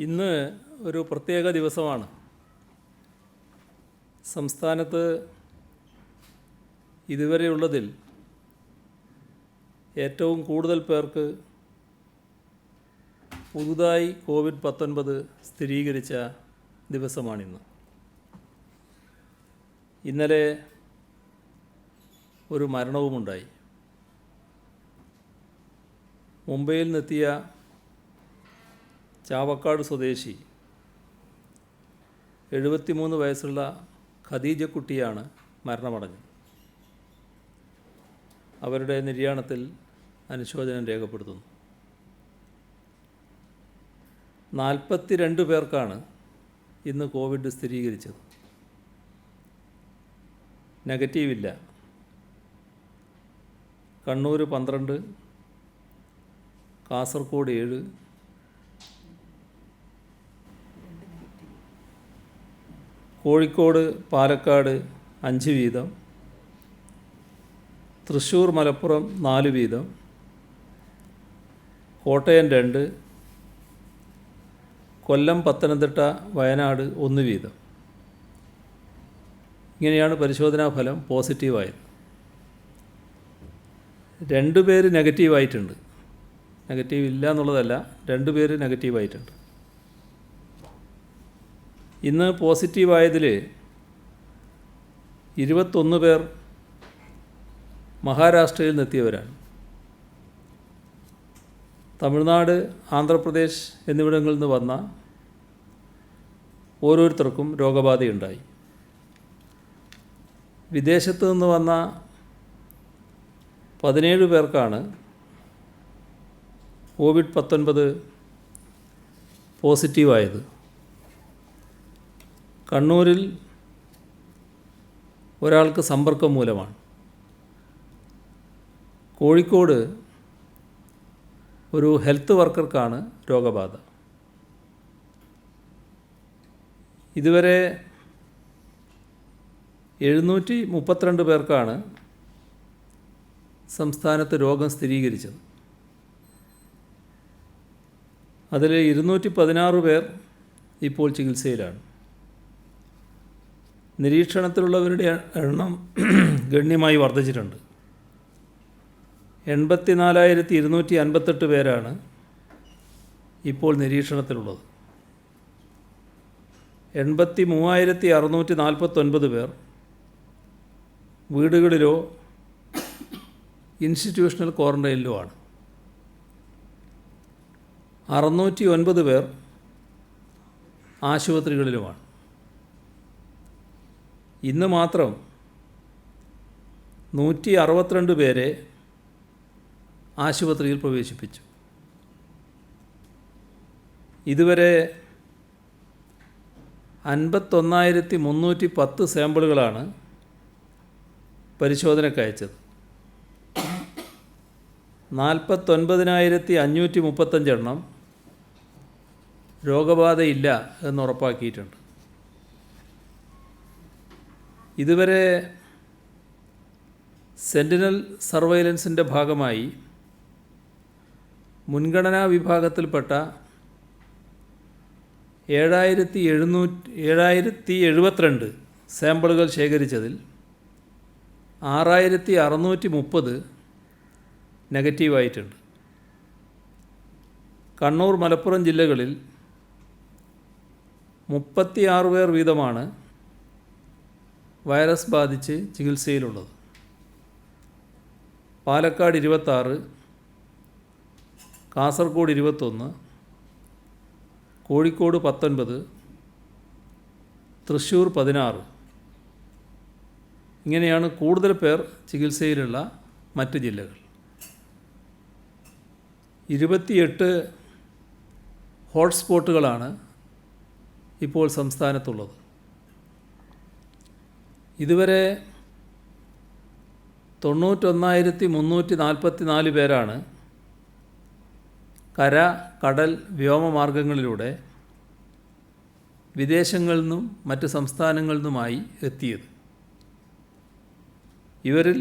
ഇന്ന് ഒരു പ്രത്യേക ദിവസമാണ്. സംസ്ഥാനത്ത് ഇതുവരെയുള്ളതിൽ ഏറ്റവും കൂടുതൽ പേർക്ക് പുതുതായി COVID-19 സ്ഥിരീകരിച്ച ദിവസമാണിന്ന്. ഇന്നലെ ഒരു മരണവുമുണ്ടായി. മുംബൈയിൽ നിന്നെത്തിയ ചാവക്കാട് സ്വദേശി 73 വയസ്സുള്ള ഖദീജക്കുട്ടിയാണ് മരണമടഞ്ഞത്. അവരുടെ നിര്യാണത്തിൽ അനുശോചനം രേഖപ്പെടുത്തുന്നു. 42 പേർക്കാണ് ഇന്ന് കോവിഡ് സ്ഥിരീകരിച്ചത്. നെഗറ്റീവില്ല. കണ്ണൂർ 12, കാസർഗോഡ് 7, കോഴിക്കോട് പാലക്കാട് 5 വീതം, തൃശ്ശൂർ മലപ്പുറം 4 വീതം, കോട്ടയം 2, കൊല്ലം പത്തനംതിട്ട വയനാട് 1 വീതം. ഇങ്ങനെയാണ് പരിശോധനാ ഫലം പോസിറ്റീവായത്. 2 പേര് നെഗറ്റീവായിട്ടുണ്ട്. നെഗറ്റീവ് ഇല്ല എന്നുള്ളതല്ല, 2 പേര് നെഗറ്റീവായിട്ടുണ്ട്. ഇന്ന് പോസിറ്റീവായതിൽ 21 പേർ മഹാരാഷ്ട്രയിൽ നിന്നെത്തിയവരാണ്. തമിഴ്നാട്, ആന്ധ്രാപ്രദേശ് എന്നിവിടങ്ങളിൽ നിന്ന് വന്ന ഓരോരുത്തർക്കും രോഗബാധയുണ്ടായി. വിദേശത്ത് നിന്ന് വന്ന 17 പേർക്കാണ് COVID-19 പോസിറ്റീവായത്. കണ്ണൂരിൽ ഒരാൾക്ക് സമ്പർക്കം മൂലമാണ്. കോഴിക്കോട് ഒരു ഹെൽത്ത് വർക്കർക്കാണ് രോഗബാധ. ഇതുവരെ 732 പേർക്കാണ് സംസ്ഥാനത്ത് രോഗം സ്ഥിരീകരിച്ചത്. അതിൽ 216 പേർ ഇപ്പോൾ ചികിത്സയിലാണ്. നിരീക്ഷണത്തിലുള്ളവരുടെ എണ്ണം ഗണ്യമായി വർദ്ധിച്ചിട്ടുണ്ട്. 84,258 പേരാണ് ഇപ്പോൾ നിരീക്ഷണത്തിലുള്ളത്. 83,649 പേർ വീടുകളിലോ ഇൻസ്റ്റിറ്റ്യൂഷണൽ ക്വാറൻറ്റൈനിലോ ആണ്. 609 പേർ ആശുപത്രികളിലുമാണ്. ഇന്ന് മാത്രം 162 പേരെ ആശുപത്രിയിൽ പ്രവേശിപ്പിച്ചു. ഇതുവരെ 51,310 സാമ്പിളുകളാണ് പരിശോധനയ്ക്ക് അയച്ചത്. 49,535 എണ്ണം രോഗബാധയില്ല എന്നുറപ്പാക്കിയിട്ടുണ്ട്. ഇതുവരെ സെൻറ്റിനൽ സർവൈലൻസിൻ്റെ ഭാഗമായി മുൻഗണനാ വിഭാഗത്തിൽപ്പെട്ട 7,772 സാമ്പിളുകൾ ശേഖരിച്ചതിൽ 6,630 നെഗറ്റീവായിട്ടുണ്ട്. കണ്ണൂർ, മലപ്പുറം ജില്ലകളിൽ 36 പേർ വീതമാണ് വൈറസ് ബാധിച്ച് ചികിത്സയിലുള്ളത്. പാലക്കാട് 26, കാസർഗോഡ് 21, കോഴിക്കോട് 19, തൃശ്ശൂർ 16. ഇങ്ങനെയാണ് കൂടുതൽ പേർ ചികിത്സയിലുള്ള മറ്റ് ജില്ലകൾ. 28 ഹോട്ട്സ്പോട്ടുകളാണ് ഇപ്പോൾ സംസ്ഥാനത്തുള്ളത്. ഇതുവരെ 91,344 പേരാണ് കര, കടൽ, വ്യോമമാർഗങ്ങളിലൂടെ വിദേശങ്ങളിൽ നിന്നും മറ്റ് സംസ്ഥാനങ്ങളിൽ നിന്നുമായി എത്തിയത്. ഇവരിൽ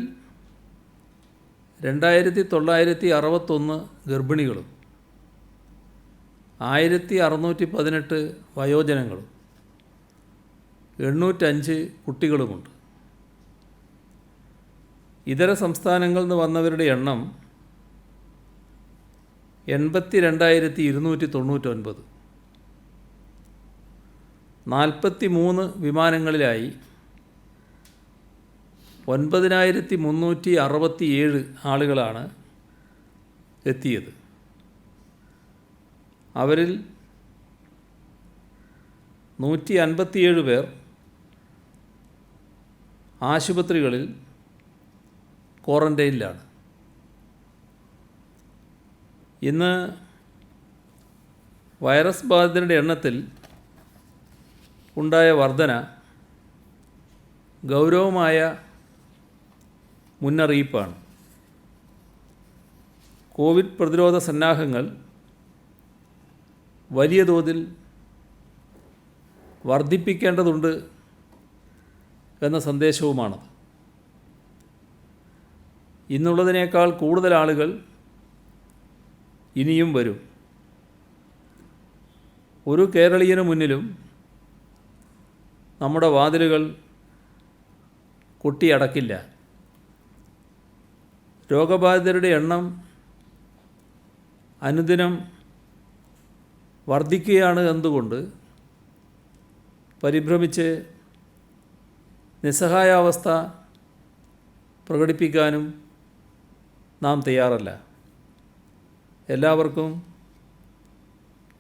2,961 ഗർഭിണികളും 1618 വയോജനങ്ങളും 805 കുട്ടികളുമുണ്ട്. ഇതര സംസ്ഥാനങ്ങളിൽ നിന്ന് വന്നവരുടെ എണ്ണം 82,299. 43 വിമാനങ്ങളിലായി 9,367 ആളുകളാണ് എത്തിയത്. അവരിൽ 157 പേർ ആശുപത്രികളിൽ ക്വാറൻറ്റൈനിലാണ്. ഇന്ന് വൈറസ് ബാധിതരുടെ എണ്ണത്തിൽ ഉണ്ടായ വർധന ഗൗരവമായ മുന്നറിയിപ്പാണ്. കോവിഡ് പ്രതിരോധ സന്നാഹങ്ങൾ വലിയ തോതിൽ വർദ്ധിപ്പിക്കേണ്ടതുണ്ട് എന്ന സന്ദേശവുമാണത്. ഇന്നുള്ളതിനേക്കാൾ കൂടുതൽ ആളുകൾ ഇനിയും വരും. ഒരു കേരളീയന് മുന്നിലും നമ്മുടെ വാതിലുകൾ കൊട്ടിയടക്കില്ല. രോഗബാധിതരുടെ എണ്ണം അനുദിനം വർദ്ധിക്കുകയാണ് എന്നതുകൊണ്ട് പരിഭ്രമിച്ച് നിസ്സഹായാവസ്ഥ പ്രകടിപ്പിക്കാനും നാം തയ്യാറല്ല. എല്ലാവർക്കും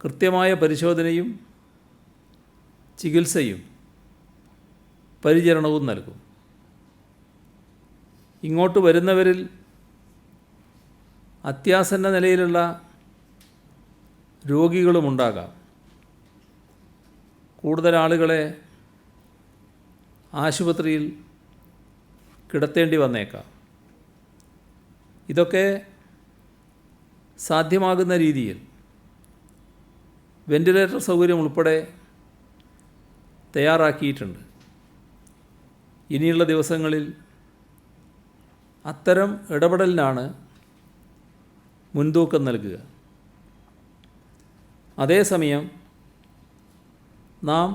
കൃത്യമായ പരിശോധനയും ചികിത്സയും പരിചരണവും നൽകും. ഇങ്ങോട്ട് വരുന്നവരിൽ അത്യാസന്ന നിലയിലുള്ള രോഗികളുമുണ്ടാകാം. കൂടുതൽ ആളുകളെ ആശുപത്രിയിൽ കിടത്തേണ്ടി വന്നേക്കാം. ഇതൊക്കെ സാധ്യമാകുന്ന രീതിയിൽ വെന്റിലേറ്റർ സൗകര്യം ഉൾപ്പെടെ തയ്യാറാക്കിയിട്ടുണ്ട്. ഇനിയുള്ള ദിവസങ്ങളിൽ അത്തരം ഇടപെടലിനാണ് മുൻതൂക്കം നൽകുക. അതേസമയം നാം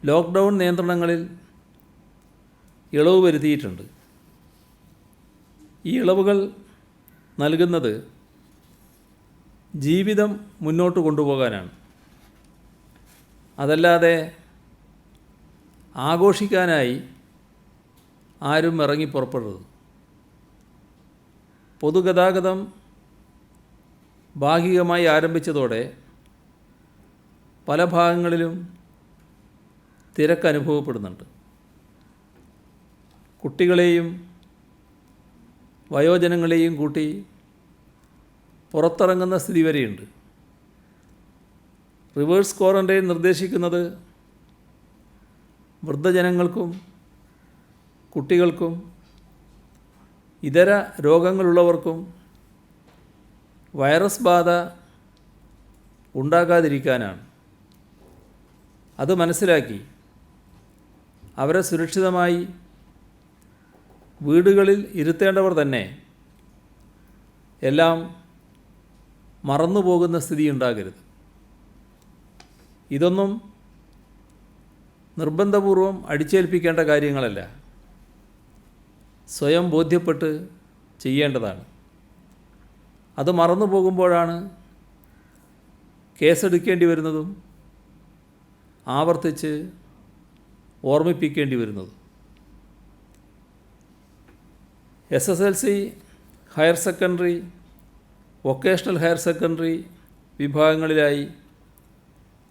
ലോക്ക്ഡൗൺ നിയന്ത്രണങ്ങളിൽ ഇളവ് വരുത്തിയിട്ടുണ്ട്. ഈ ഇളവുകൾ നൽകുന്നത് ജീവിതം മുന്നോട്ട് കൊണ്ടുപോകാനാണ്. അതല്ലാതെ ആഘോഷിക്കാനായി ആരും ഇറങ്ങി പുറപ്പെടരുത്. പൊതുഗതാഗതം ഭാഗികമായി ആരംഭിച്ചതോടെ പല ഭാഗങ്ങളിലും തിരക്ക് അനുഭവപ്പെടുന്നുണ്ട്. കുട്ടികളെയും വയോജനങ്ങളെയും കൂട്ടി പുറത്തിറങ്ങുന്ന സ്ഥിതി വരെയുണ്ട്. റിവേഴ്സ് ക്വാറൻറ്റൈൻ നിർദ്ദേശിക്കുന്നത് വൃദ്ധജനങ്ങൾക്കും കുട്ടികൾക്കും ഇതര രോഗങ്ങളുള്ളവർക്കും വൈറസ് ബാധ ഉണ്ടാകാതിരിക്കാനാണ്. അത് മനസ്സിലാക്കി അവരെ സുരക്ഷിതമായി വീടുകളിൽ ഇരുത്തേണ്ടവർ തന്നെ എല്ലാം മറന്നുപോകുന്ന സ്ഥിതി ഉണ്ടാകരുത്. ഇതൊന്നും നിർബന്ധപൂർവം അടിച്ചേൽപ്പിക്കേണ്ട കാര്യങ്ങളല്ല, സ്വയം ബോധ്യപ്പെട്ട് ചെയ്യേണ്ടതാണ്. അത് മറന്നു പോകുമ്പോഴാണ് കേസെടുക്കേണ്ടി വരുന്നതും ആവർത്തിച്ച് ഓർമ്മിപ്പിക്കേണ്ടി വരുന്നതും. SSLC, higher secondary, vocational higher secondary വിഭാഗങ്ങളിലായി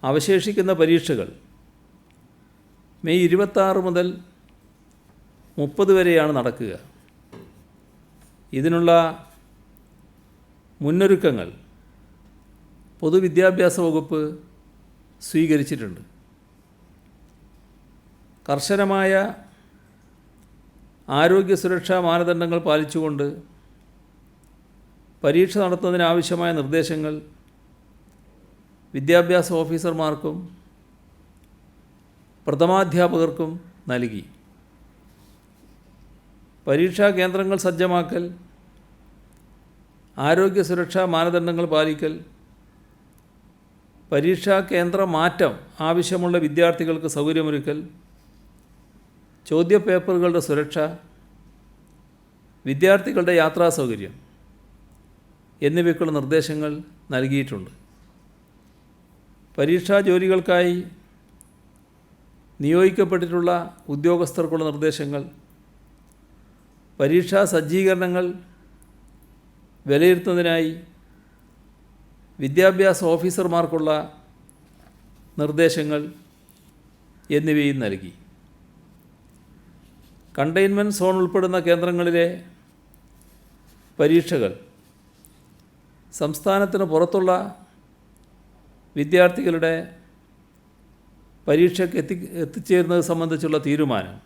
അവശേഷിക്കുന്ന പരീക്ഷകൾ മെയ് 26 മുതൽ 30 വരെയാണ് നടക്കുക. ഇതിനുള്ള മുന്നൊരുക്കങ്ങൾ പൊതുവിദ്യാഭ്യാസ വകുപ്പ് സ്വീകരിച്ചിട്ടുണ്ട്. കർശനമായ ആരോഗ്യ സുരക്ഷാ മാനദണ്ഡങ്ങൾ പാലിച്ചുകൊണ്ട് പരീക്ഷ നടത്തുന്നതിനാവശ്യമായ നിർദ്ദേശങ്ങൾ വിദ്യാഭ്യാസ ഓഫീസർമാർക്കും പ്രഥമാധ്യാപകർക്കും നൽകി. പരീക്ഷാ കേന്ദ്രങ്ങൾ സജ്ജമാക്കൽ, ആരോഗ്യ സുരക്ഷാ മാനദണ്ഡങ്ങൾ പാലിക്കൽ, പരീക്ഷാ കേന്ദ്ര മാറ്റം ആവശ്യമുള്ള വിദ്യാർത്ഥികൾക്ക് സൗകര്യമൊരുക്കൽ, ചോദ്യപേപ്പറുകളുടെ സുരക്ഷ, വിദ്യാർത്ഥികളുടെ യാത്രാ സൗകര്യം എന്നിവയ്ക്കുള്ള നിർദ്ദേശങ്ങൾ നൽകിയിട്ടുണ്ട്. പരീക്ഷാ ജോലികൾക്കായി നിയോഗിക്കപ്പെട്ടിട്ടുള്ള ഉദ്യോഗസ്ഥർക്കുള്ള നിർദ്ദേശങ്ങൾ, പരീക്ഷാ സജ്ജീകരണങ്ങൾ വിലയിരുത്തുന്നതിനായി വിദ്യാഭ്യാസ ഓഫീസർമാർക്കുള്ള നിർദ്ദേശങ്ങൾ എന്നിവയും നൽകി. കണ്ടെയ്ൻമെൻറ്റ് സോൺ ഉൾപ്പെടുന്ന കേന്ദ്രങ്ങളിലെ പരീക്ഷകൾ സംസ്ഥാനത്തിന് പുറത്തുള്ള വിദ്യാർത്ഥികളുടെ പരീക്ഷയ്ക്ക് എത്തിച്ചേരുന്നത് സംബന്ധിച്ചുള്ള തീരുമാനം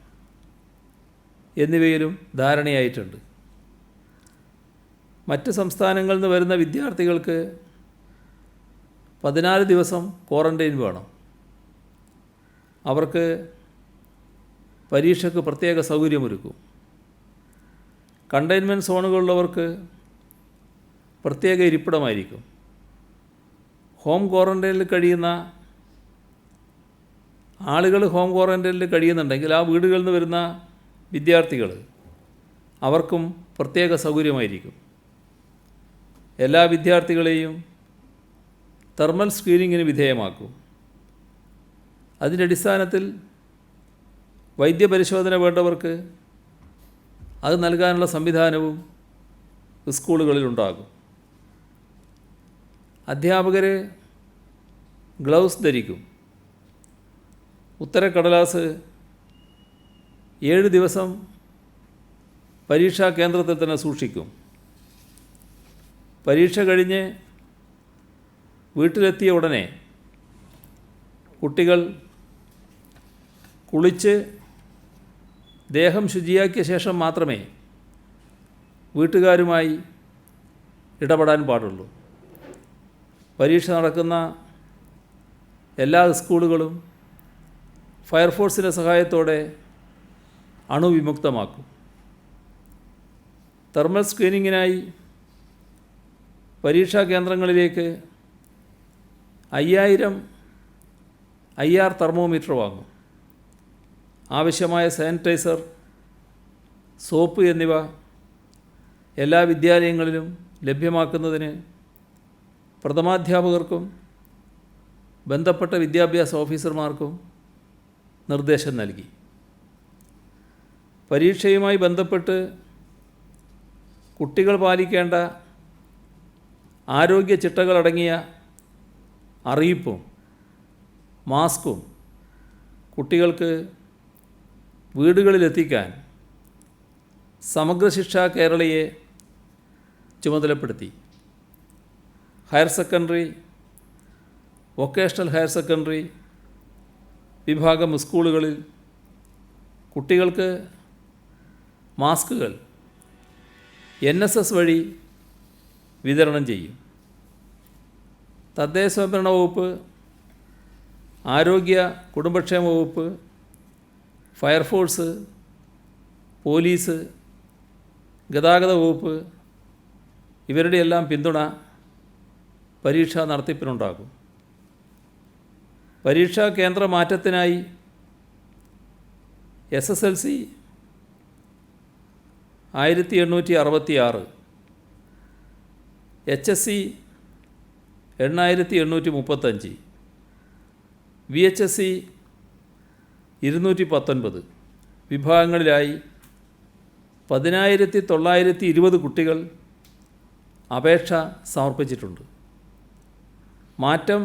എന്നിവയിലും ധാരണയായിട്ടുണ്ട്. മറ്റ് സംസ്ഥാനങ്ങളിൽ നിന്ന് വരുന്ന വിദ്യാർത്ഥികൾക്ക് 14 ദിവസം ക്വാറൻറ്റൈൻ വേണം. അവർക്ക് പരീക്ഷയ്ക്ക് പ്രത്യേക സൗകര്യമൊരുക്കും. കണ്ടെയ്ൻമെൻറ്റ് സോണുകളുള്ളവർക്ക് പ്രത്യേക ഇരിപ്പിടമായിരിക്കും. ഹോം ക്വാറൻറ്റൈനിൽ കഴിയുന്ന ആളുകൾ ഹോം ക്വാറൻറ്റൈനിൽ കഴിയുന്നുണ്ടെങ്കിൽ ആ വീടുകളിൽ നിന്ന് വരുന്ന വിദ്യാർത്ഥികൾ അവർക്കും പ്രത്യേക സൗകര്യമായിരിക്കും. എല്ലാ വിദ്യാർത്ഥികളെയും തെർമൽ സ്ക്രീനിങ്ങിന് വിധേയമാക്കും. അതിൻ്റെ അടിസ്ഥാനത്തിൽ വൈദ്യപരിശോധന വേണ്ടവർക്ക് അത് നൽകാനുള്ള സംവിധാനവും സ്കൂളുകളിലുണ്ടാകും. അധ്യാപകർ ഗ്ലൗസ് ധരിക്കും. ഉത്തരക്കടലാസ് 7 ദിവസം പരീക്ഷാ കേന്ദ്രത്തിൽ തന്നെ സൂക്ഷിക്കും. പരീക്ഷ കഴിഞ്ഞ് വീട്ടിലെത്തിയ ഉടനെ കുട്ടികൾ കുളിച്ച് ദേഹം ശുചിയാക്കിയ ശേഷം മാത്രമേ വീട്ടുകാരുമായി ഇടപെടാൻ പാടുള്ളൂ. പരീക്ഷ നടക്കുന്ന എല്ലാ സ്കൂളുകളും ഫയർഫോഴ്സിൻ്റെ സഹായത്തോടെ അണുവിമുക്തമാക്കും. തെർമൽ സ്ക്രീനിങ്ങിനായി പരീക്ഷാ കേന്ദ്രങ്ങളിലേക്ക് 5000 IR തെർമോമീറ്റർ വാങ്ങും. ആവശ്യമായ സാനിറ്റൈസർ, സോപ്പ് എന്നിവ എല്ലാ വിദ്യാലയങ്ങളിലും ലഭ്യമാക്കുന്നതിന് പ്രഥമാധ്യാപകർക്കും ബന്ധപ്പെട്ട വിദ്യാഭ്യാസ ഓഫീസർമാർക്കും നിർദ്ദേശം നൽകി. പരീക്ഷയുമായി ബന്ധപ്പെട്ട് കുട്ടികൾ പാലിക്കേണ്ട ആരോഗ്യ ചിട്ടകളടങ്ങിയ അറിയിപ്പും മാസ്കും കുട്ടികൾക്ക് വീടുകളിലെത്തിക്കാൻ സമഗ്ര ശിക്ഷ കേരളയെ ചുമതലപ്പെടുത്തി. Higher secondary, vocational higher secondary വിഭാഗം സ്കൂളുകളിൽ കുട്ടികൾക്ക് മാസ്കുകൾ NSS വഴി വിതരണം ചെയ്യും. തദ്ദേശ സ്വയംഭരണ വകുപ്പ്, ആരോഗ്യ കുടുംബക്ഷേമ വകുപ്പ്, ഫയർഫോഴ്സ്, പോലീസ്, ഗതാഗത വകുപ്പ് ഇവരുടെയെല്ലാം പിന്തുണ പരീക്ഷാ നടത്തിപ്പിനുണ്ടാകും. പരീക്ഷാ കേന്ദ്ര മാറ്റത്തിനായി SSLC 1866, HSC 8835, VHSC 219 വിഭാഗങ്ങളിലായി 10920 കുട്ടികൾ അപേക്ഷ സമർപ്പിച്ചിട്ടുണ്ട്. മാറ്റം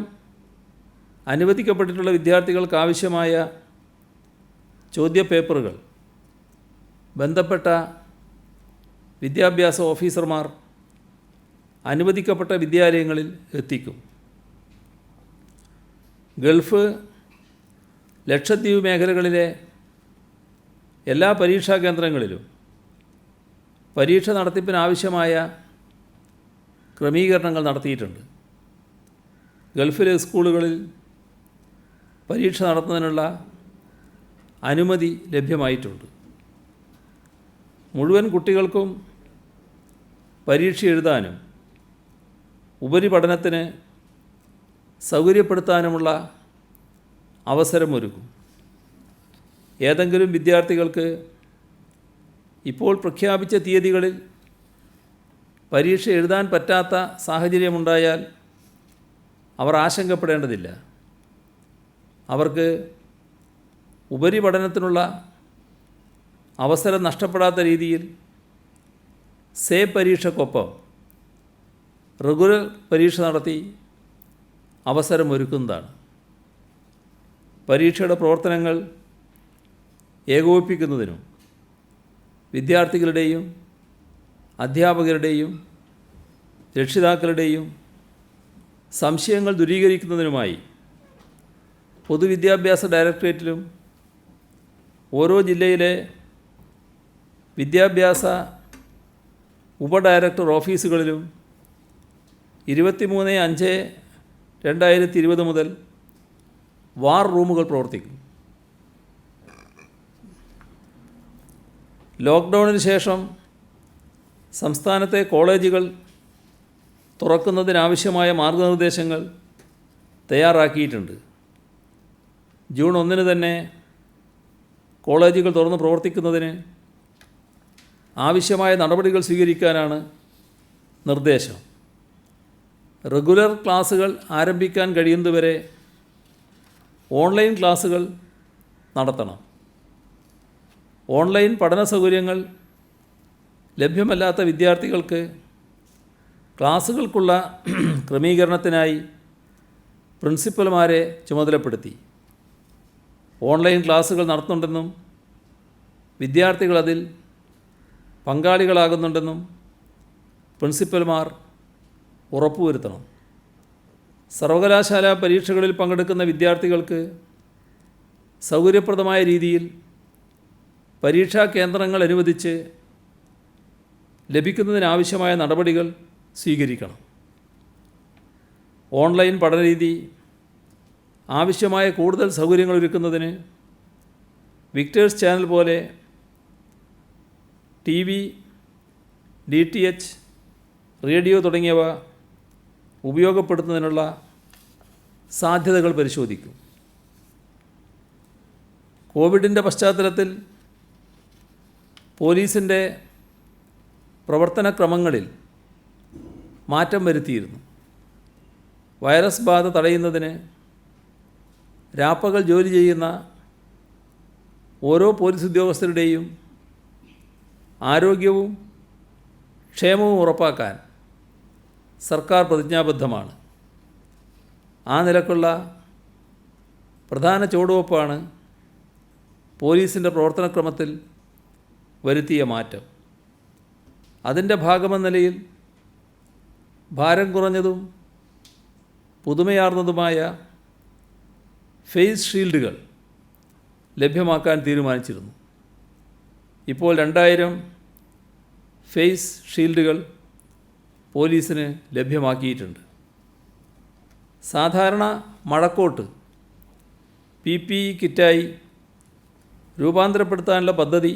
അനുവദിക്കപ്പെട്ടിട്ടുള്ള വിദ്യാർത്ഥികൾക്ക് ആവശ്യമായ ചോദ്യപേപ്പറുകൾ ബന്ധപ്പെട്ട വിദ്യാഭ്യാസ ഓഫീസർമാർ അനുവദിക്കപ്പെട്ട വിദ്യാലയങ്ങളിൽ എത്തിക്കും. ഗൾഫ്, ലക്ഷദ്വീപ് മേഖലകളിലെ എല്ലാ പരീക്ഷാ കേന്ദ്രങ്ങളിലും പരീക്ഷ നടത്തിപ്പിനാവശ്യമായ ക്രമീകരണങ്ങൾ നടത്തിയിട്ടുണ്ട്. ഗൾഫിലെ സ്കൂളുകളിൽ പരീക്ഷ നടത്തുന്നതിനുള്ള അനുമതി ലഭ്യമായിട്ടുണ്ട്. മുഴുവൻ കുട്ടികൾക്കും പരീക്ഷ എഴുതാനും ഉപരിപഠനത്തിന് സൗകര്യപ്പെടുത്താനുമുള്ള അവസരമൊരുക്കും. ഏതെങ്കിലും വിദ്യാർത്ഥികൾക്ക് ഇപ്പോൾ പ്രഖ്യാപിച്ച തീയതികളിൽ പരീക്ഷ എഴുതാൻ പറ്റാത്ത സാഹചര്യമുണ്ടായാൽ അവർ ആശങ്കപ്പെടേണ്ടതില്ല. അവർക്ക് ഉപരിപഠനത്തിനുള്ള അവസരം നഷ്ടപ്പെടാത്ത രീതിയിൽ സേ പരീക്ഷയ്ക്കൊപ്പം റെഗുലർ പരീക്ഷ നടത്തി അവസരമൊരുക്കുന്നതാണ്. പരീക്ഷയുടെ പ്രവർത്തനങ്ങൾ ഏകോപിപ്പിക്കുന്നതിനും വിദ്യാർത്ഥികളുടെയും അധ്യാപകരുടെയും രക്ഷിതാക്കളുടെയും സംശയങ്ങൾ ദൂരീകരിക്കുന്നതിനുമായി പൊതുവിദ്യാഭ്യാസ ഡയറക്ടറേറ്റിലും ഓരോ ജില്ലയിലെ വിദ്യാഭ്യാസ ഉപഡയറക്ടർ ഓഫീസുകളിലും 23/5/2020 മുതൽ വാർ റൂമുകൾ പ്രവർത്തിക്കും. ലോക്ക്ഡൗണിന് ശേഷം സംസ്ഥാനത്തെ കോളേജുകൾ തുറക്കുന്നതിനാവശ്യമായ മാർഗനിർദ്ദേശങ്ങൾ തയ്യാറാക്കിയിട്ടുണ്ട്. ജൂൺ 1 തന്നെ കോളേജുകൾ തുറന്ന് പ്രവർത്തിക്കുന്നതിന് ആവശ്യമായ നടപടികൾ സ്വീകരിക്കാനാണ് നിർദ്ദേശം. റെഗുലർ ക്ലാസുകൾ ആരംഭിക്കാൻ കഴിയുന്നതുവരെ ഓൺലൈൻ ക്ലാസുകൾ നടത്തണം. ഓൺലൈൻ പഠന സൗകര്യങ്ങൾ ലഭ്യമല്ലാത്ത വിദ്യാർത്ഥികൾക്ക് ക്ലാസുകൾക്കുള്ള ക്രമീകരണത്തിനായി പ്രിൻസിപ്പൽമാരെ ചുമതലപ്പെടുത്തി. ഓൺലൈൻ ക്ലാസുകൾ നടത്തുന്നുണ്ടെന്നും വിദ്യാർത്ഥികൾ അതിൽ പങ്കാളികളാകുന്നുണ്ടെന്നും പ്രിൻസിപ്പൽമാർ ഉറപ്പുവരുത്തണം. സർവകലാശാല പരീക്ഷകളിൽ പങ്കെടുക്കുന്ന വിദ്യാർത്ഥികൾക്ക് സൗകര്യപ്രദമായ രീതിയിൽ പരീക്ഷാ കേന്ദ്രങ്ങൾ അനുവദിച്ച് ലഭിക്കുന്നതിനാവശ്യമായ നടപടികൾ സ്വീകരിക്കണം. ഓൺലൈൻ പഠനരീതി ആവശ്യമായ കൂടുതൽ സൗകര്യങ്ങൾ ഒരുക്കുന്നതിന് വിക്ടേഴ്സ് ചാനൽ പോലെ TV, DTH, റേഡിയോ തുടങ്ങിയവ ഉപയോഗപ്പെടുത്തുന്നതിനുള്ള സാധ്യതകൾ പരിശോധിക്കും. കോവിഡിൻ്റെ പശ്ചാത്തലത്തിൽ പോലീസിൻ്റെ പ്രവർത്തനക്രമങ്ങളിൽ മാറ്റം വരുത്തിയിരുന്നു. വൈറസ് ബാധ തടയുന്നതിന് രാപ്പകൽ ജോലി ചെയ്യുന്ന ഓരോ പോലീസ് ഉദ്യോഗസ്ഥരുടെയും ആരോഗ്യവും ക്ഷേമവും ഉറപ്പാക്കാൻ സർക്കാർ പ്രതിജ്ഞാബദ്ധമാണ്. ആ നിലക്കുള്ള പ്രധാന ചുവടുവെപ്പാണ് പോലീസിൻ്റെ പ്രവർത്തനക്രമത്തിൽ വരുത്തിയ മാറ്റം. അതിൻ്റെ ഭാഗമെന്ന നിലയിൽ ഭാരം കുറഞ്ഞതും പുതുമയാർന്നതുമായ ഫേസ് ഷീൽഡുകൾ ലഭ്യമാക്കാൻ തീരുമാനിച്ചിരുന്നു. ഇപ്പോൾ 2000 ഫേസ് ഷീൽഡുകൾ പോലീസിന് ലഭ്യമാക്കിയിട്ടുണ്ട്. സാധാരണ മഴക്കോട്ട് PPE കിറ്റായി രൂപാന്തരപ്പെടുത്താനുള്ള പദ്ധതി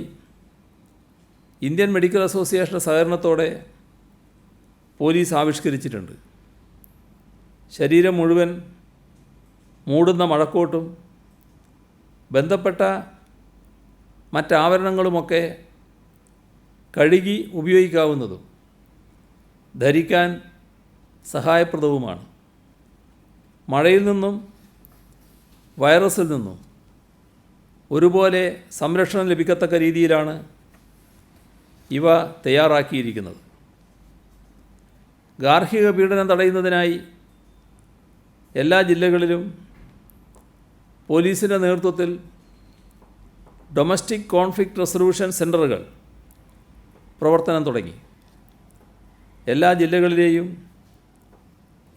ഇന്ത്യൻ മെഡിക്കൽ അസോസിയേഷൻ്റെ സഹകരണത്തോടെ പോലീസ് ആവിഷ്കരിച്ചിട്ടുണ്ട്. ശരീരം മുഴുവൻ മൂടുന്ന മഴക്കോട്ടും ബന്ധപ്പെട്ട മറ്റാവരണങ്ങളുമൊക്കെ കഴുകി ഉപയോഗിക്കാവുന്നതും ധരിക്കാൻ സഹായപ്രദവുമാണ്. മഴയിൽ നിന്നും വൈറസിൽ നിന്നും ഒരുപോലെ സംരക്ഷണം ലഭിക്കത്തക്ക രീതിയിലാണ് ഇവ തയ്യാറാക്കിയിരിക്കുന്നത്. ഗാർഹിക പീഡനം തടയുന്നതിനായി എല്ലാ ജില്ലകളിലും പോലീസിൻ്റെ നേതൃത്വത്തിൽ ഡൊമസ്റ്റിക് കോൺഫ്ലിക്റ്റ് റെസൊല്യൂഷൻ സെൻ്ററുകൾ പ്രവർത്തനം തുടങ്ങി. എല്ലാ ജില്ലകളിലെയും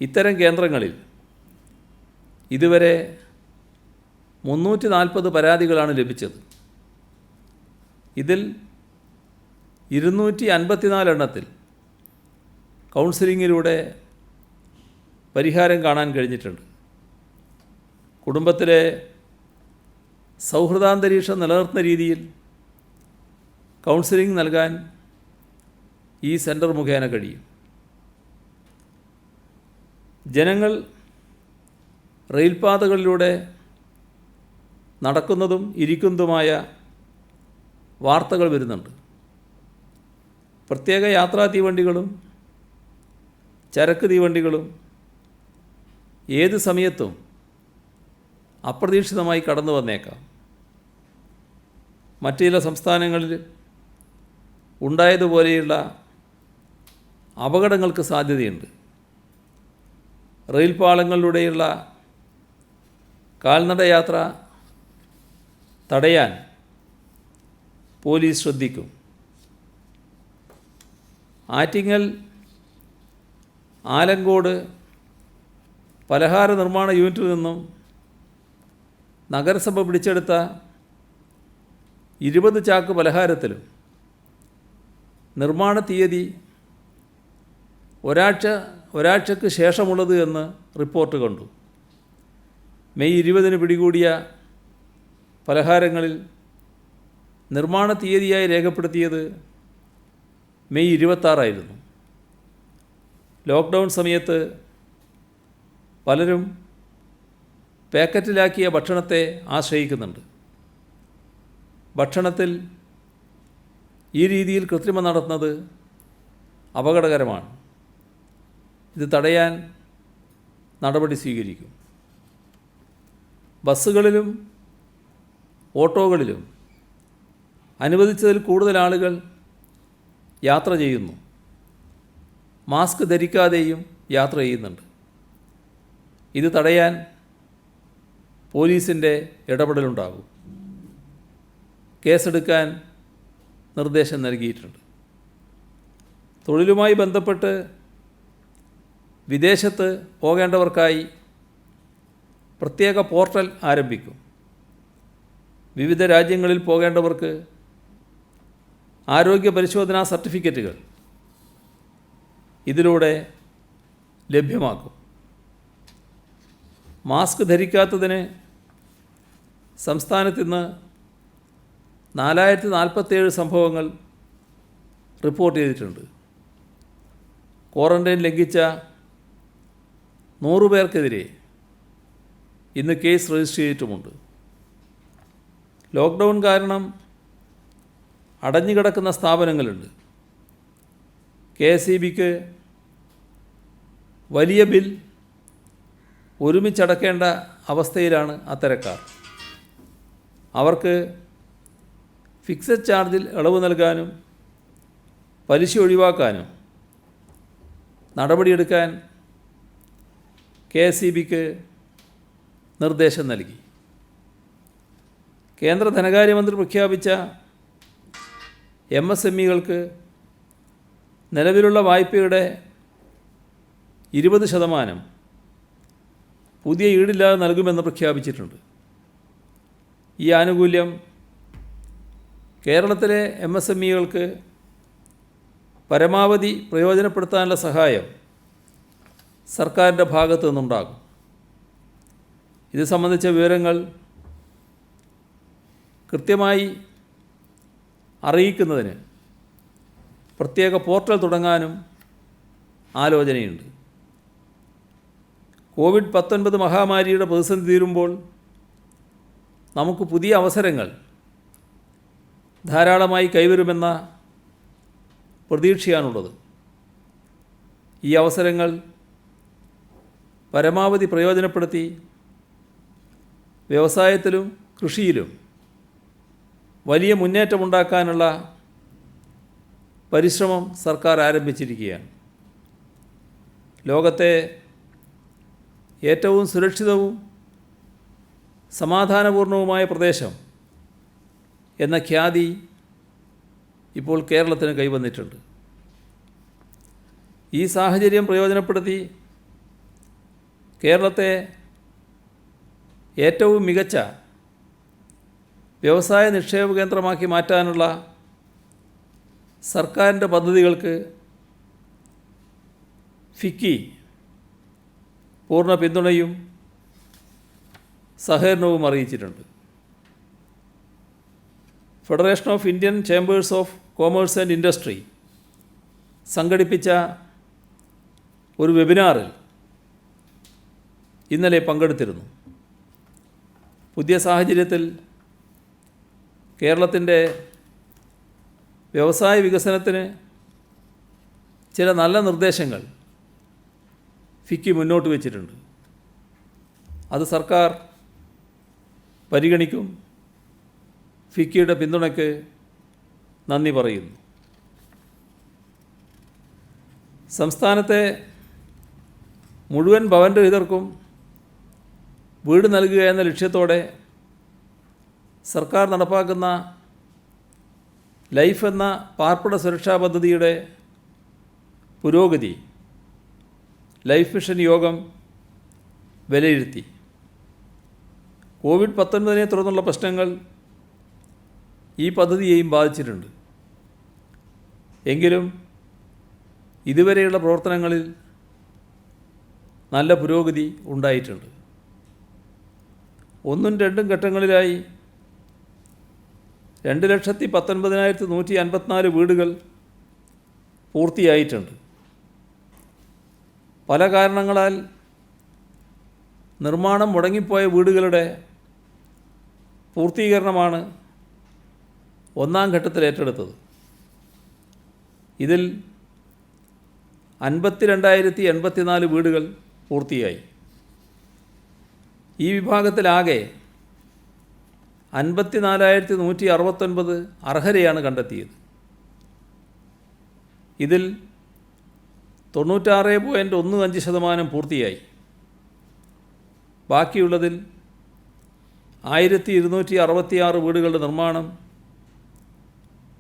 ഇത്തരം കേന്ദ്രങ്ങളിൽ ഇതുവരെ 340 പരാതികളാണ് ലഭിച്ചത്. ഇതിൽ 254 എണ്ണത്തിൽ കൗൺസിലിങ്ങിലൂടെ പരിഹാരം കാണാൻ കഴിഞ്ഞിട്ടുണ്ട്. കുടുംബത്തിലെ സൗഹൃദാന്തരീക്ഷം നിലനിർത്തുന്ന രീതിയിൽ കൗൺസിലിംഗ് നൽകാൻ ഈ സെൻറ്റർ മുഖേന കഴിയും. ജനങ്ങൾ റെയിൽപാതകളിലൂടെ നടക്കുന്നതും ഇരിക്കുന്നതുമായ വാർത്തകൾ വരുന്നുണ്ട്. പ്രത്യേക യാത്രാ തീവണ്ടികളും ചരക്ക് തീവണ്ടികളും ഏത് സമയത്തും അപ്രതീക്ഷിതമായി കടന്നു വന്നേക്കാം. മറ്റു ചില സംസ്ഥാനങ്ങളിൽ ഉണ്ടായതുപോലെയുള്ള അപകടങ്ങൾക്ക് സാധ്യതയുണ്ട്. റെയിൽ പാളങ്ങളിലൂടെയുള്ള കാൽനട യാത്ര തടയാൻ പോലീസ് ശ്രദ്ധിക്കും. ആറ്റിങ്ങൽ ആലങ്കോട് പലഹാര നിർമ്മാണ യൂണിറ്റിൽ നിന്നും നഗരസഭ പിടിച്ചെടുത്ത 20 ചാക്ക് പലഹാരത്തിലും നിർമ്മാണ തീയതി ഒരാഴ്ചക്ക് ശേഷമുള്ളത് എന്ന് റിപ്പോർട്ട് കണ്ടു. മെയ് 20 പിടികൂടിയ പലഹാരങ്ങളിൽ നിർമ്മാണ തീയതിയായി രേഖപ്പെടുത്തിയത് മെയ് 26 ലോക്ക്ഡൗൺ സമയത്ത് പലരും പാക്കറ്റിലാക്കിയ ഭക്ഷണത്തെ ആശ്രയിക്കുന്നുണ്ട്. ഭക്ഷണത്തിൽ ഈ രീതിയിൽ കൃത്രിമം നടത്തുന്നത് അപകടകരമാണ്. ഇത് തടയാൻ നടപടി സ്വീകരിക്കും. ബസ്സുകളിലും ഓട്ടോകളിലും അനുവദിച്ചതിൽ കൂടുതൽ ആളുകൾ യാത്ര ചെയ്യുന്നു. മാസ്ക് ധരിക്കാതെയും യാത്ര ചെയ്യുന്നുണ്ട്. ഇത് തടയാൻ പോലീസിൻ്റെ ഇടപെടലുണ്ടാകും. കേസെടുക്കാൻ നിർദ്ദേശം നൽകിയിട്ടുണ്ട്. തൊഴിലുമായി ബന്ധപ്പെട്ട് വിദേശത്ത് പോകേണ്ടവർക്കായി പ്രത്യേക പോർട്ടൽ ആരംഭിക്കും. വിവിധ രാജ്യങ്ങളിൽ പോകേണ്ടവർക്ക് ആരോഗ്യ പരിശോധനാ സർട്ടിഫിക്കറ്റുകൾ ഇതിലൂടെ ലഭ്യമാക്കും. മാസ്ക് ധരിക്കാത്തതിന് സംസ്ഥാനത്ത് ഇന്ന് 4047 സംഭവങ്ങൾ റിപ്പോർട്ട് ചെയ്തിട്ടുണ്ട്. ക്വാറന്റൈൻ ലംഘിച്ച 100 പേർക്കെതിരെ ഇന്ന് കേസ് രജിസ്റ്റർ ചെയ്തിട്ടുമുണ്ട്. ലോക്ക്ഡൗൺ കാരണം അടഞ്ഞുകിടക്കുന്ന സ്ഥാപനങ്ങളുണ്ട്. KSEBക്ക് വലിയ ബിൽ ഒരുമിച്ചടക്കേണ്ട അവസ്ഥയിലാണ് അത്തരക്കാർ. അവർക്ക് ഫിക്സഡ് ചാർജിൽ ഇളവ് നൽകാനും പലിശ ഒഴിവാക്കാനും നടപടിയെടുക്കാൻ KSEBക്ക് നിർദ്ദേശം നൽകി. കേന്ദ്ര ധനകാര്യമന്ത്രി പ്രഖ്യാപിച്ച MSMEകൾക്ക് നിലവിലുള്ള വായ്പയുടെ 20% പുതിയ ഈടില്ലാതെ നൽകുമെന്ന് പ്രഖ്യാപിച്ചിട്ടുണ്ട്. ഈ ആനുകൂല്യം കേരളത്തിലെ MSMEകൾക്ക് പരമാവധി പ്രയോജനപ്പെടുത്താനുള്ള സഹായം സർക്കാരിൻ്റെ ഭാഗത്തു നിന്നുണ്ടാകും. ഇത് സംബന്ധിച്ച വിവരങ്ങൾ കൃത്യമായി അറിയിക്കുന്നതിന് പ്രത്യേക പോർട്ടൽ തുടങ്ങാനും ആലോചനയുണ്ട്. COVID-19 മഹാമാരിയുടെ പ്രതിസന്ധി തീരുമ്പോൾ നമുക്ക് പുതിയ അവസരങ്ങൾ ധാരാളമായി കൈവരുമെന്ന പ്രതീക്ഷയാണുള്ളത്. ഈ അവസരങ്ങൾ പരമാവധി പ്രയോജനപ്പെടുത്തി വ്യവസായത്തിലും കൃഷിയിലും വലിയ മുന്നേറ്റമുണ്ടാക്കാനുള്ള പരിശ്രമം സർക്കാർ ആരംഭിച്ചിരിക്കുകയാണ്. ലോകത്തെ ഏറ്റവും സുരക്ഷിതവും സമാധാനപൂർണവുമായ പ്രദേശം എന്ന ഖ്യാതി ഇപ്പോൾ കേരളത്തിന് കൈവന്നിട്ടുണ്ട്. ഈ സാഹചര്യം പ്രയോജനപ്പെടുത്തി കേരളത്തെ ഏറ്റവും മികച്ച വ്യവസായ നിക്ഷേപ കേന്ദ്രമാക്കി മാറ്റാനുള്ള സർക്കാരിൻ്റെ പദ്ധതികൾക്ക് ഫിക്കി പൂർണ്ണ പിന്തുണയും സഹകരണവും അറിയിച്ചിട്ടുണ്ട്. Federation of Indian chambers of commerce and industry സംഘടിപ്പിച്ച ഒരു വെബിനാറിൽ ഇന്നലെ പങ്കെടുത്തിരുന്നു. പുതിയ സാഹചര്യത്തിൽ കേരളത്തിൻ്റെ വ്യവസായ വികസനത്തിന് ചില നല്ല നിർദ്ദേശങ്ങൾ ഫിക്കി മുന്നോട്ട് വച്ചിട്ടുണ്ട്. അത് സർക്കാർ പരിഗണിക്കും. ഫിക്കിയുടെ പിന്തുണയ്ക്ക് നന്ദി പറയുന്നു. സംസ്ഥാനത്തെ മുഴുവൻ ഭവനരഹിതർക്കും വീട് നൽകുക എന്ന ലക്ഷ്യത്തോടെ സർക്കാർ നടപ്പാക്കുന്ന ലൈഫ് എന്ന പാർപ്പിട സുരക്ഷാ പദ്ധതിയുടെ പുരോഗതി ലൈഫ് മിഷൻ യോഗം വിലയിരുത്തി. കോവിഡ്-19 തുടർന്നുള്ള പ്രശ്നങ്ങൾ ഈ പദ്ധതിയെയും ബാധിച്ചിട്ടുണ്ട്. എങ്കിലും ഇതുവരെയുള്ള പ്രവർത്തനങ്ങളിൽ നല്ല പുരോഗതി ഉണ്ടായിട്ടുണ്ട്. 1ഉം 2ഉം ഘട്ടങ്ങളിലായി 2,19,154 വീടുകൾ പൂർത്തിയായിട്ടുണ്ട്. പല കാരണങ്ങളാൽ നിർമ്മാണം മുടങ്ങിപ്പോയ വീടുകളുടെ പൂർത്തീകരണമാണ് 1ാം ഘട്ടത്തിൽ ഏറ്റെടുത്തത്. ഇതിൽ 52,084 വീടുകൾ പൂർത്തിയായി. ഈ വിഭാഗത്തിലാകെ 54,169 അർഹരെയാണ് കണ്ടെത്തിയത്. ഇതിൽ 96.15% പൂർത്തിയായി. ബാക്കിയുള്ളതിൽ 1,266 വീടുകളുടെ നിർമ്മാണം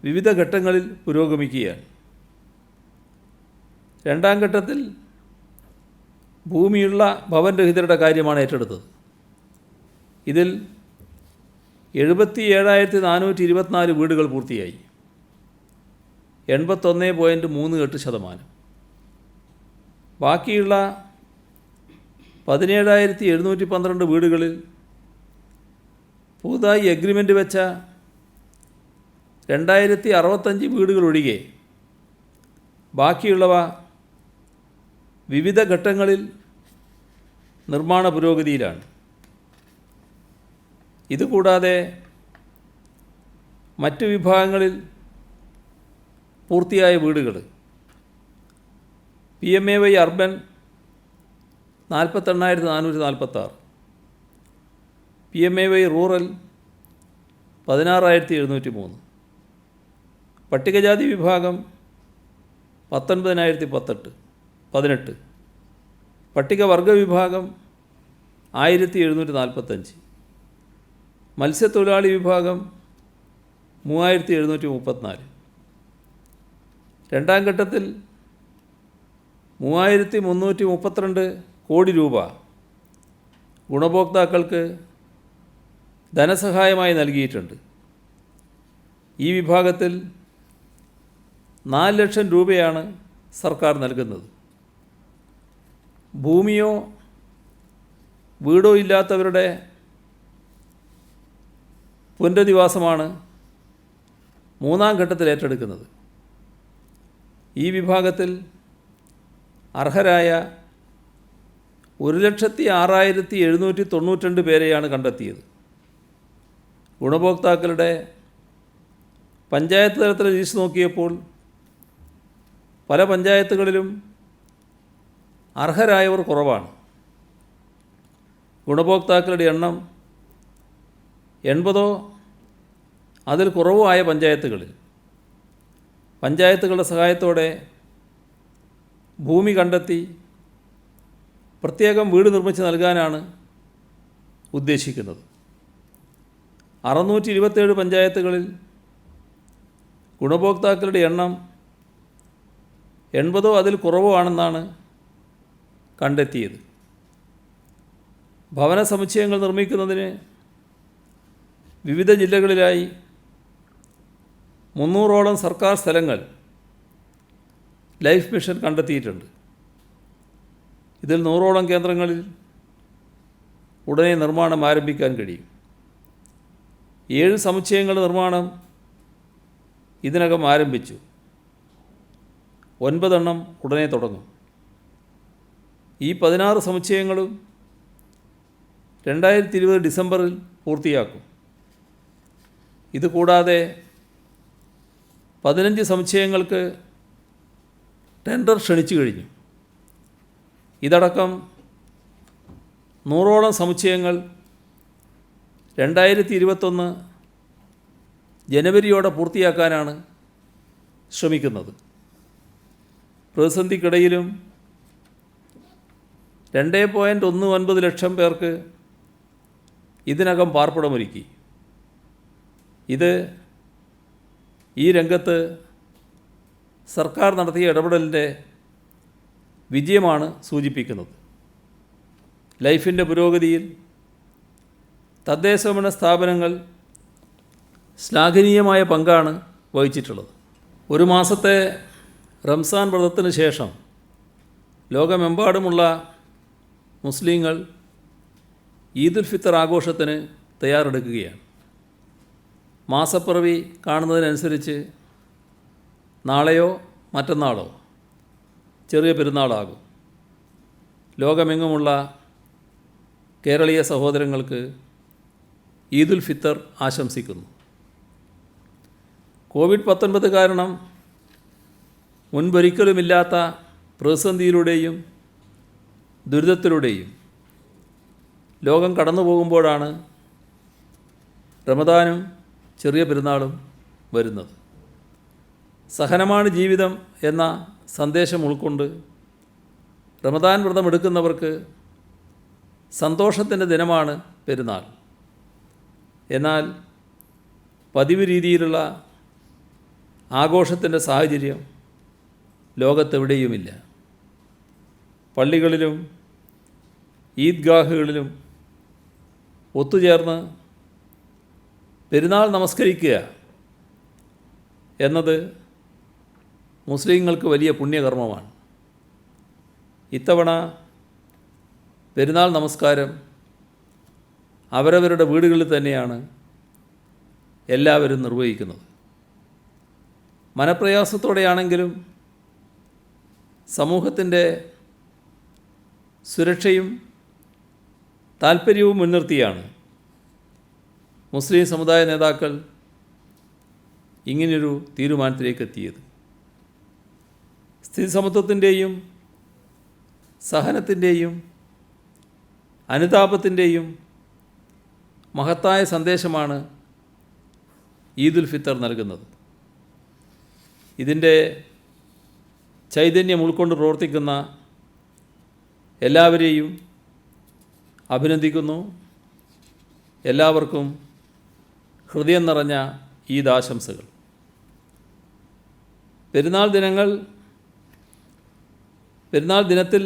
വിവിധ ഘട്ടങ്ങളിൽ പുരോഗമിക്കുകയാണ്. 2ാം ഘട്ടത്തിൽ ഭൂമിയുള്ള ഭവനരഹിതരുടെ കാര്യമാണ് ഏറ്റെടുത്തത്. ഇതിൽ 77,424 വീടുകൾ പൂർത്തിയായി. 81.38%. ബാക്കിയുള്ള 17,712 വീടുകളിൽ പുതുതായി എഗ്രിമെൻ്റ് വെച്ച 2,065 വീടുകൾ ഒഴികെ ബാക്കിയുള്ളവ വിവിധ ഘട്ടങ്ങളിൽ നിർമ്മാണ പുരോഗതിയിലാണ്. ഇതുകൂടാതെ മറ്റ് വിഭാഗങ്ങളിൽ പൂർത്തിയായ വീടുകൾ PMAY അർബൻ 48,446, PMAY റൂറൽ 16,703, പട്ടികജാതി വിഭാഗം 19,018, പട്ടികവർഗ വിഭാഗം 1,745, മത്സ്യത്തൊഴിലാളി വിഭാഗം 3,734. 2ാം ഘട്ടത്തിൽ 3,332 കോടി രൂപ ഗുണഭോക്താക്കൾക്ക് ധനസഹായമായി നൽകിയിട്ടുണ്ട്. ഈ വിഭാഗത്തിൽ 4 ലക്ഷം രൂപയാണ് സർക്കാർ നൽകുന്നത്. ഭൂമിയോ വീടോ ഇല്ലാത്തവരുടെ പുനരധിവാസമാണ് 3ാം ഘട്ടത്തിൽ ഏറ്റെടുക്കുന്നത്. ഈ വിഭാഗത്തിൽ അർഹരായ 1,06,792 പേരെയാണ് കണ്ടെത്തിയത്. ഗുണഭോക്താക്കളുടെ പഞ്ചായത്ത് തലത്തിൽ ലിസ്റ്റ് നോക്കിയപ്പോൾ പല പഞ്ചായത്തുകളിലും അർഹരായവർ കുറവാണ്. ഗുണഭോക്താക്കളുടെ എണ്ണം 80 അതിൽ കുറവോ ആയ പഞ്ചായത്തുകളിൽ പഞ്ചായത്തുകളുടെ സഹായത്തോടെ ഭൂമി കണ്ടെത്തി പ്രത്യേകം വീട് നിർമ്മിച്ച് നൽകാനാണ് ഉദ്ദേശിക്കുന്നത്. 627 പഞ്ചായത്തുകളിൽ ഗുണഭോക്താക്കളുടെ എണ്ണം 80 അതിൽ കുറവോ ആണെന്നാണ് കണ്ടെത്തിയത്. ഭവന സമുച്ചയങ്ങൾ നിർമ്മിക്കുന്നതിന് വിവിധ ജില്ലകളിലായി 300ഓളം സർക്കാർ സ്ഥലങ്ങൾ ലൈഫ് മിഷൻ കണ്ടെത്തിയിട്ടുണ്ട്. ഇതിൽ 100ഓളം കേന്ദ്രങ്ങളിൽ ഉടനെ നിർമ്മാണം ആരംഭിക്കാൻ കഴിയും. 7 സമുച്ചയങ്ങളുടെ നിർമ്മാണം ഇതിനകം ആരംഭിച്ചു. 9 എണ്ണം ഉടനെ തുടങ്ങും. ഈ 16 സമുച്ചയങ്ങളും 2020 ഡിസംബറിൽ പൂർത്തിയാക്കും. ഇതുകൂടാതെ 15 സമുച്ചയങ്ങൾക്ക് ടെൻഡർ ക്ഷണിച്ചു കഴിഞ്ഞു. ഇതടക്കം 100ഓളം സമുച്ചയങ്ങൾ 2021 ജനുവരിയോടെ പൂർത്തിയാക്കാനാണ് ശ്രമിക്കുന്നത്. പ്രതിസന്ധിക്കിടയിലും 2.19 ലക്ഷം പേർക്ക് ഇതിനകം പാർപ്പിടമൊരുക്കി. ഇത് ഈ രംഗത്ത് സർക്കാർ നടത്തിയ ഇടപെടലിൻ്റെ വിജയമാണ് സൂചിപ്പിക്കുന്നത്. ലൈഫിൻ്റെ പുരോഗതിയിൽ തദ്ദേശഭരണ സ്ഥാപനങ്ങൾ ശ്ലാഘനീയമായ പങ്കാണ് വഹിച്ചിട്ടുള്ളത്. ഒരു മാസത്തെ റംസാൻ വ്രതത്തിന് ശേഷം ലോകമെമ്പാടുമുള്ള മുസ്ലിങ്ങൾ ഈദുൽ ഫിത്തർ ആഘോഷത്തിന് തയ്യാറെടുക്കുകയാണ്. മാസപ്പിറവി കാണുന്നതിനനുസരിച്ച് നാളെയോ മറ്റന്നാളോ ചെറിയ പെരുന്നാളാകും. ലോകമെങ്ങുമുള്ള കേരളീയ സഹോദരങ്ങൾക്ക് ഈദുൽ ഫിത്തർ ആശംസിക്കുന്നു. കോവിഡ്-19 കാരണം മുൻപൊരിക്കലുമില്ലാത്ത പ്രതിസന്ധിയിലൂടെയും ദുരിതത്തിലൂടെയും ലോകം കടന്നു പോകുമ്പോഴാണ് റമദാനും ചെറിയ പെരുന്നാളും വരുന്നത്. സഹനമാണ് ജീവിതം എന്ന സന്ദേശം ഉൾക്കൊണ്ട് റമദാൻ വ്രതം എടുക്കുന്നവർക്ക് സന്തോഷത്തിൻ്റെ ദിനമാണ് പെരുന്നാൾ. എന്നാൽ പതിവ് രീതിയിലുള്ള ആഘോഷത്തിൻ്റെ സാഹചര്യം ലോകത്തെവിടെയുമില്ല. പള്ളികളിലും ഈദ്ഗാഹുകളിലും ഒത്തുചേർന്ന് പെരുന്നാൾ നമസ്കരിക്കുക എന്നത് മുസ്ലിങ്ങൾക്ക് വലിയ പുണ്യകർമ്മമാണ്. ഇത്തവണ പെരുന്നാൾ നമസ്കാരം അവരവരുടെ വീടുകളിൽ തന്നെയാണ് എല്ലാവരും നിർവഹിക്കുന്നത്. മനപ്രയാസത്തോടെയാണെങ്കിലും സമൂഹത്തിൻ്റെ സുരക്ഷയും താൽപ്പര്യവും മുൻനിർത്തിയാണ് മുസ്ലിം സമുദായ നേതാക്കൾ ഇങ്ങനെയൊരു തീരുമാനത്തിലേക്ക് എത്തിയത്. സ്ഥിതിസമത്വത്തിൻ്റെയും സഹനത്തിൻ്റെയും അനുതാപത്തിൻ്റെയും മഹത്തായ സന്ദേശമാണ് ഈദുൽ ഫിത്തർ നൽകുന്നത്. ഇതിൻ്റെ ചൈതന്യം ഉൾക്കൊണ്ട് പ്രവർത്തിക്കുന്ന എല്ലാവരെയും അഭിനന്ദിക്കുന്നു. എല്ലാവർക്കും ഹൃദയം നിറഞ്ഞ ഈദ് ആശംസകൾ. പെരുന്നാൾ ദിനത്തിൽ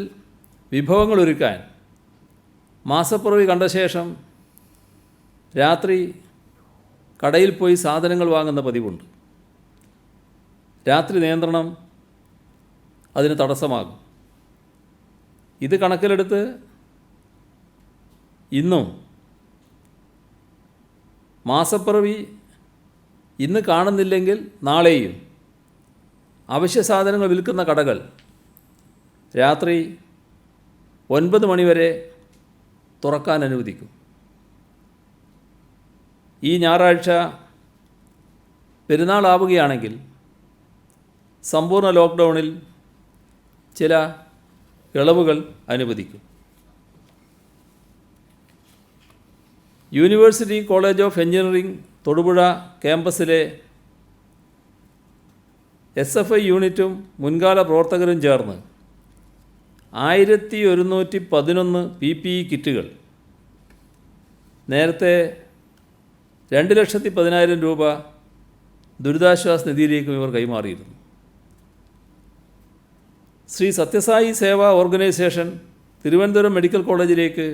വിഭവങ്ങൾ ഒരുക്കാൻ മാസപ്പിറവി കണ്ട ശേഷം രാത്രി കടയിൽ പോയി സാധനങ്ങൾ വാങ്ങുന്ന പതിവുണ്ട്. രാത്രി നിയന്ത്രണം അതിന് തടസ്സമാകും. ഇത് കണക്കിലെടുത്ത് ഇന്നും മാസപ്പിറവി ഇന്ന് കാണുന്നില്ലെങ്കിൽ നാളെയും അവശ്യ സാധനങ്ങൾ വിൽക്കുന്ന കടകൾ രാത്രി 9 മണിവരെ തുറക്കാൻ അനുവദിക്കും. ഈ ഞായറാഴ്ച പെരുന്നാളാവുകയാണെങ്കിൽ സമ്പൂർണ്ണ ലോക്ക്ഡൗണിൽ ചില ഇളവുകൾ അനുവദിക്കും. University college of engineering Thodupuzha ക്യാമ്പസിലെ SFI യൂണിറ്റും മുൻകാല പ്രവർത്തകരും ചേർന്ന് 1111 PPE കിറ്റുകൾ നേരത്തെ 2,10,000 രൂപ ദുരിതാശ്വാസ നിധിയിലേക്കും ഇവർ കൈമാറിയിരുന്നു. ശ്രീ സത്യസായി സേവാ ഓർഗനൈസേഷൻ തിരുവനന്തപുരം മെഡിക്കൽ കോളേജിലേക്ക്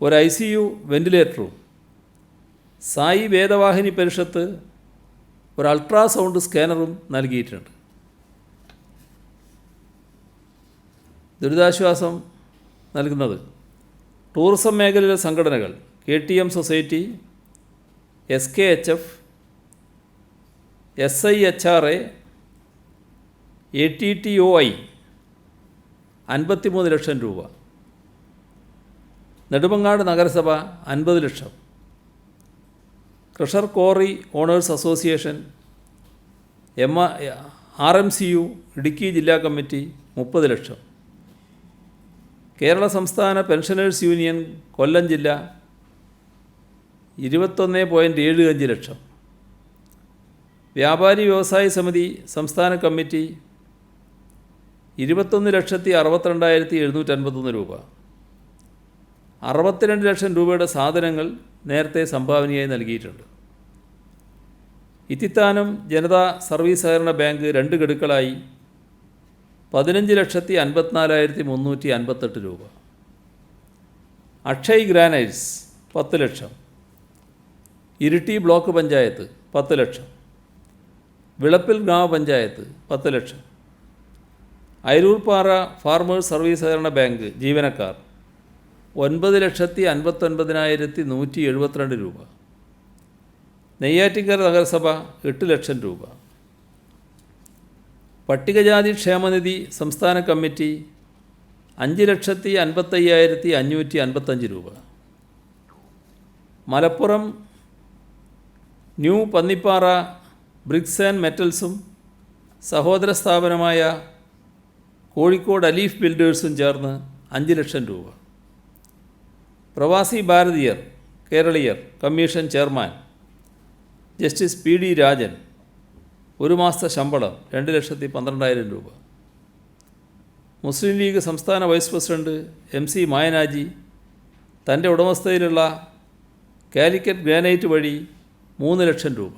ഒരു ICU വെന്റിലേറ്ററും സായി വേദവാഹിനി പരിഷത്ത് ഒരു അൾട്രാസൗണ്ട് സ്കാനറും നൽകിയിട്ടുണ്ട്. ദുരിതാശ്വാസം നൽകുന്നത് ടൂറിസം മേഖലയിലെ സംഘടനകൾ KTM society, SKHF, SIHRA, ATTOI 53 ലക്ഷം രൂപ. നെടുമങ്ങാട് നഗരസഭ 50 ലക്ഷം. Crusher quarry owners association RMCU Idukki ജില്ലാ കമ്മിറ്റി 30 ലക്ഷം. കേരള സംസ്ഥാന പെൻഷനേഴ്സ് യൂണിയൻ കൊല്ലം ജില്ല 21.75 ലക്ഷം. വ്യാപാരി വ്യവസായ സമിതി സംസ്ഥാന കമ്മിറ്റി 21,62,751 രൂപ. 62 ലക്ഷം രൂപയുടെ സാധനങ്ങൾ നേരത്തെ സംഭാവനയായി നൽകിയിട്ടുണ്ട്. ഇത്തിത്താനം ജനതാ സർവീസ് സഹകരണ ബാങ്ക് 2 ഗഡുക്കളായി 15,54,358 രൂപ. അക്ഷയ് ഗ്രാനൈറ്റ്സ് 10 ലക്ഷം. ഇരിട്ടി ബ്ലോക്ക് പഞ്ചായത്ത് 10 ലക്ഷം. വിളപ്പിൽ ഗ്രാമപഞ്ചായത്ത് 10 ലക്ഷം. അയിരൂർപ്പാറ ഫാർമേഴ്സ് സർവീസ് സഹകരണ ബാങ്ക് ജീവനക്കാർ 9,59,172 രൂപ. നെയ്യാറ്റിൻകര നഗരസഭ 8 ലക്ഷം രൂപ. പട്ടികജാതി ക്ഷേമനിധി സംസ്ഥാന കമ്മിറ്റി 5,55,555 രൂപ. Malappuram new Pannippara bricks and മെറ്റൽസും സഹോദര സ്ഥാപനമായ കോഴിക്കോട് അലീഫ് ബിൽഡേഴ്സും ചേർന്ന് 5 ലക്ഷം രൂപ. പ്രവാസി ഭാരതീയർ കേരളീയർ commission chairman justice PD Rajan 1 മാസത്തെ ശമ്പളം 2,12,000 രൂപ. മുസ്ലിം ലീഗ് സംസ്ഥാന വൈസ് പ്രസിഡന്റ് MC മായനാജി തൻ്റെ ഉടമസ്ഥതയിലുള്ള കാലിക്കറ്റ് ഗ്രാനൈറ്റ് വഴി 3 ലക്ഷം രൂപ.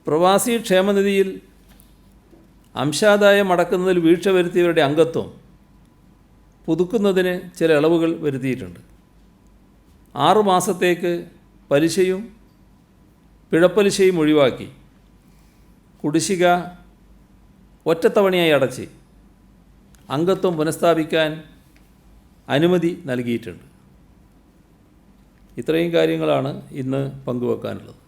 പ്രവാസി ക്ഷേമനിധിയിൽ അംശാദായം അടക്കുന്നതിൽ വീഴ്ച വരുത്തിയവരുടെ അംഗത്വം പുതുക്കുന്നതിന് ചില ഇളവുകൾ വരുത്തിയിട്ടുണ്ട്. 6 മാസത്തേക്ക് പലിശയും പിഴപ്പലിശയും ഒഴിവാക്കി കുടിശ്ശിക ഒറ്റത്തവണയായി അടച്ച് അംഗത്വം പുനഃസ്ഥാപിക്കാൻ അനുമതി നൽകിയിട്ടുണ്ട്. ഇത്രയും കാര്യങ്ങളാണ് ഇന്ന് പങ്കുവെക്കാനുള്ളത്.